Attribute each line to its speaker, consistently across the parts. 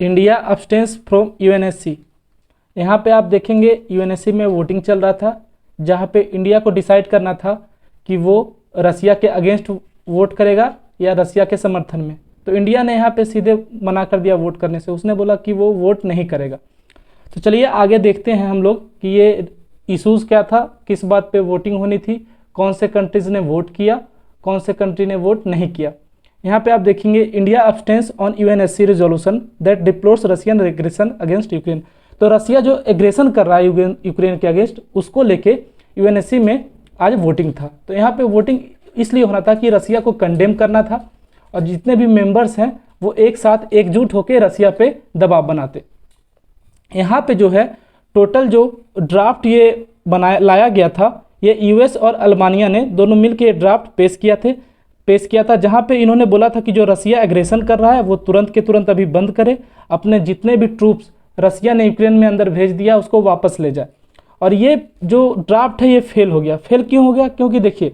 Speaker 1: India अब्सटेंस from UNSC. यहाँ पे आप देखेंगे यूएनएससी में वोटिंग चल रहा था, जहाँ पे इंडिया को डिसाइड करना था कि वो रसिया के अगेंस्ट वोट करेगा या रसिया के समर्थन में। तो इंडिया ने यहाँ पे सीधे मना कर दिया वोट करने से, उसने बोला कि वो वोट नहीं करेगा। तो चलिए आगे देखते हैं हम लोग कि ये इशूज़ क्या था, किस बात पे वोटिंग होनी थी, कौन से कंट्रीज़ ने वोट किया, कौन से कंट्री ने वोट नहीं किया। यहाँ पे आप देखेंगे India abstains on UNSC resolution that deplores Russian aggression against Ukraine. तो रसिया जो एग्रेशन कर रहा है यूक्रेन के अगेंस्ट, उसको लेके यूएनएससी में आज वोटिंग था। तो यहाँ पे वोटिंग इसलिए होना था कि रसिया को कंडेम करना था और जितने भी मेंबर्स हैं वो एक साथ एकजुट होकर रसिया पे दबाव बनाते। यहाँ पे जो है टोटल जो ड्राफ्ट ये लाया गया था, ये यूएस और अल्बानिया ने दोनों मिलकर ये ड्राफ्ट पेश किया था, जहाँ पे इन्होंने बोला था कि जो रसिया एग्रेशन कर रहा है वो तुरंत के तुरंत अभी बंद करे, अपने जितने भी ट्रूप्स रसिया ने यूक्रेन में अंदर भेज दिया उसको वापस ले जाए। और ये जो ड्राफ्ट है ये फेल हो गया। फेल क्यों हो गया? क्योंकि देखिए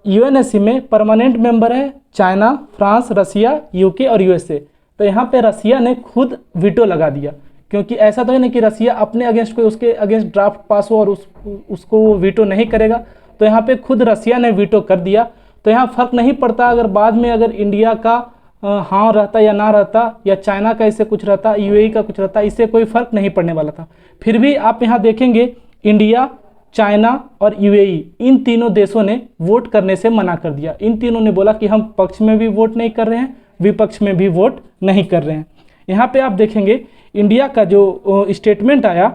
Speaker 1: यूएनएससी में परमानेंट मेंबर है चाइना, फ्रांस, रसिया, यूके और यूएसए। तो यहाँ पे रसिया ने खुद वीटो लगा दिया, क्योंकि ऐसा तो है ना कि रसिया अपने अगेंस्ट कोई उसके अगेंस्ट ड्राफ्ट पास हो और उसको वो वीटो नहीं करेगा। तो यहाँ पे खुद रसिया ने वीटो कर दिया। तो यहाँ फ़र्क नहीं पड़ता अगर बाद में अगर इंडिया का हाँ रहता या ना रहता, या चाइना का इससे कुछ रहता, यूएई का कुछ रहता, इससे कोई फ़र्क नहीं पड़ने वाला था। फिर भी आप यहाँ देखेंगे इंडिया, चाइना और यूएई, इन तीनों देशों ने वोट करने से मना कर दिया। इन तीनों ने बोला कि हम पक्ष में भी वोट नहीं कर रहे हैं, विपक्ष में भी वोट नहीं कर रहे हैं। यहाँ पे आप देखेंगे इंडिया का जो स्टेटमेंट आया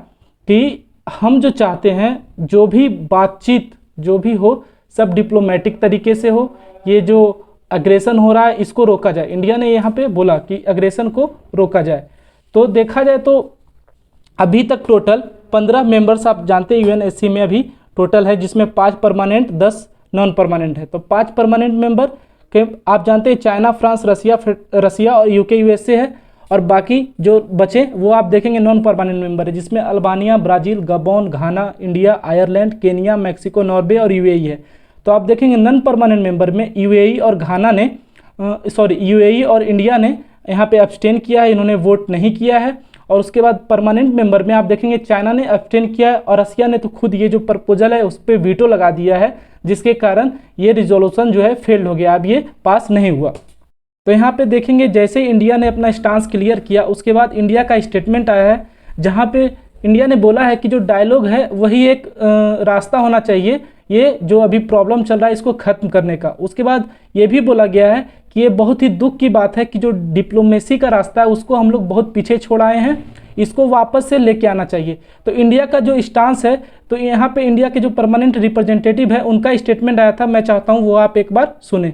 Speaker 1: कि हम जो चाहते हैं जो भी बातचीत जो भी हो सब डिप्लोमेटिक तरीके से हो, ये जो अग्रेशन हो रहा है इसको रोका जाए। इंडिया ने यहाँ पे बोला कि अग्रेशन को रोका जाए। तो देखा जाए तो अभी तक टोटल 15 मेंबर्स आप जानते हैं यूएनएससी में अभी टोटल है, जिसमें 5 परमानेंट 10 नॉन परमानेंट है। तो 5 परमानेंट मेंबर के आप जानते हैं चाइना, फ्रांस, रसिया और यूके यूएसए है, और बाकी जो बचे वो आप देखेंगे नॉन परमानेंट मेंबर है, जिसमें अल्बानिया, ब्राज़ील, गबोन, घाना, India, Ireland, Kenya, Mexico, Norway और यूएई है। तो आप देखेंगे नॉन परमानेंट मेंबर में यूएई और घाना ने यूएई और इंडिया ने यहाँ पे अब्सटेन किया है, इन्होंने वोट नहीं किया है। और उसके बाद परमानेंट मेंबर में आप देखेंगे चाइना ने अब्सटेन किया है और रसिया ने तो खुद ये जो प्रपोजल है उस पर वीटो लगा दिया है, जिसके कारण ये रिजोल्यूशन जो है फेल्ड हो गया, अब ये पास नहीं हुआ। तो यहाँ पे देखेंगे जैसे इंडिया ने अपना स्टांस क्लियर किया, उसके बाद इंडिया का स्टेटमेंट आया है, जहाँ पे इंडिया ने बोला है कि जो डायलॉग है वही एक रास्ता होना चाहिए, ये जो अभी प्रॉब्लम चल रहा है इसको ख़त्म करने का। उसके बाद ये भी बोला गया है कि ये बहुत ही दुख की बात है कि जो डिप्लोमेसी का रास्ता है उसको हम लोग बहुत पीछे छोड़ आए हैं, इसको वापस से लेके आना चाहिए। तो इंडिया का जो स्टांस है, तो यहाँ पे इंडिया के जो परमानेंट रिप्रेजेंटेटिव है उनका स्टेटमेंट आया था, मैं चाहता हूँ वो आप एक बार सुने।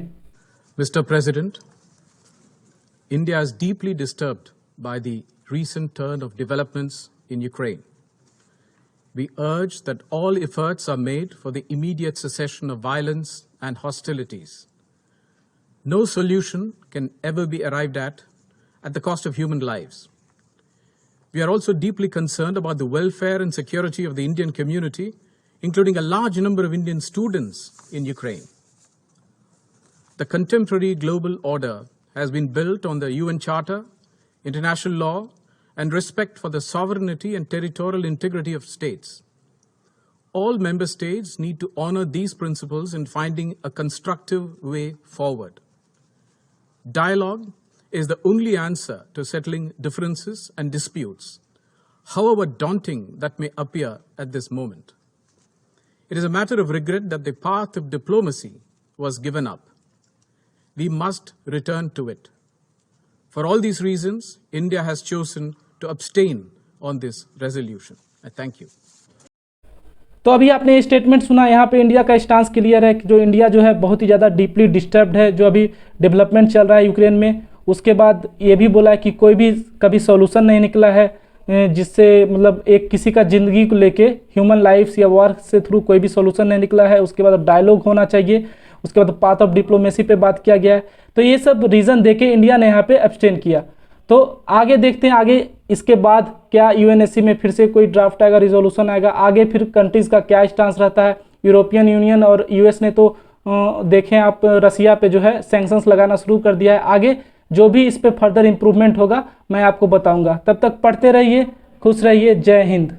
Speaker 2: Mister president, India is deeply disturbed by the recent turn of developments in Ukraine. We urge that all efforts are made for the immediate cessation of violence and hostilities. No solution can ever be arrived at the cost of human lives. We are also deeply concerned about the welfare and security of the Indian community, including a large number of Indian students in Ukraine. The contemporary global order has been built on the UN Charter, international law, and respect for the sovereignty and territorial integrity of states. All member states need to honor these principles in finding a constructive way forward. Dialogue is the only answer to settling differences and disputes, however daunting that may appear at this moment. It is a matter of regret that the path of diplomacy was given up. We must return to it. For all these reasons, India has chosen to abstain on this resolution. I thank you.
Speaker 1: तो अभी आपने ये statement सुना, यहाँ पे India का stance clear है कि जो इंडिया जो है बहुत ही ज़्यादा डीपली डिस्टर्ब्ड है, जो अभी डेवलपमेंट चल रहा है यूक्रेन में। उसके बाद ये भी बोला है कि कोई भी कभी सॉल्यूशन नहीं निकला है जिससे मतलब एक किसी का ज़िंदगी को लेके ह्यूमन लाइफ्स या वॉर से थ्रू कोई भी सॉल्यूशन नहीं निकला है। उसके बाद डायलॉग होना चाहिए, उसके बाद पाथ ऑफ डिप्लोमेसी पे बात किया गया है। तो ये सब रीज़न देके इंडिया ने यहाँ पे एब्सटेन किया। तो आगे देखते हैं आगे इसके बाद क्या यूएनएससी में फिर से कोई ड्राफ्ट आएगा, रिजोल्यूशन आएगा, आगे फिर कंट्रीज़ का क्या स्टांस रहता है। यूरोपियन यूनियन और यूएस ने तो देखें आप रसिया पे जो है सैंक्शंस लगाना शुरू कर दिया है। आगे जो भी इस पे फर्दर इम्प्रूवमेंट होगा मैं आपको बताऊंगा। तब तक पढ़ते रहिए, खुश रहिए। जय हिंद।